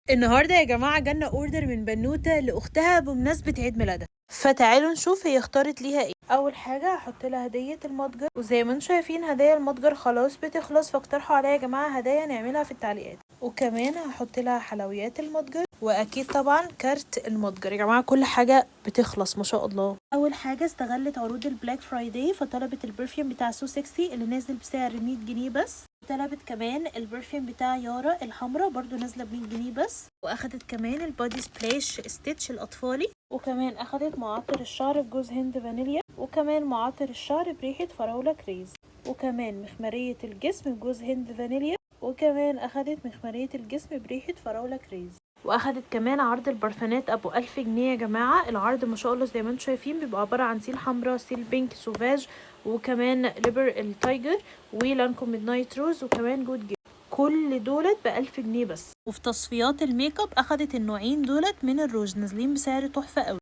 النهارده يا جماعه جالنا اوردر من بنوته لاختها بمناسبه عيد ميلادها، فتعالوا نشوف هي اختارت ليها ايه. اول حاجه هحط لها هديه المتجر، وزي ما انتم شايفين هدايا المتجر خلاص بتخلص، فاقترحوا عليا يا جماعه هدايا نعملها في التعليقات. وكمان هحط لها حلويات المتجر، واكيد طبعا كارت المتجر. يا جماعه كل حاجه بتخلص ما شاء الله. اول حاجه استغلت عروض البلاك فرايداي فطلبت البرفيوم بتاع سو سكسي اللي نازل بسعر 100 جنيه بس. طلبت كمان البرفيوم بتاع يارا الحمراء برضو نازله ب 100 جنيه بس. واخدت كمان البادي سبلاش ستيتش الاطفالي. وكمان اخدت معطر الشعر بجوز هند فانيليا. وكمان معطر الشعر بريحه فراوله كريز. وكمان مخمريه الجسم بجوز هند فانيليا. وكمان اخدت مخمريه الجسم بريحه فراوله كريز. واخدت كمان عرض البرفانات ابو 1000 جنيه يا جماعه. العرض ما شاء الله زي ما انتم شايفين بيبقى عباره عن سيل حمراء، سيل بينك سوفاج، وكمان ليبر التايجر، ولانكوم ميدنايت روز، وكمان جود جيم. كل دولت ب1000 جنيه بس. وفي تصفيات الميك اب اخدت النوعين دولت من الروج نازلين بسعر تحفه قوي.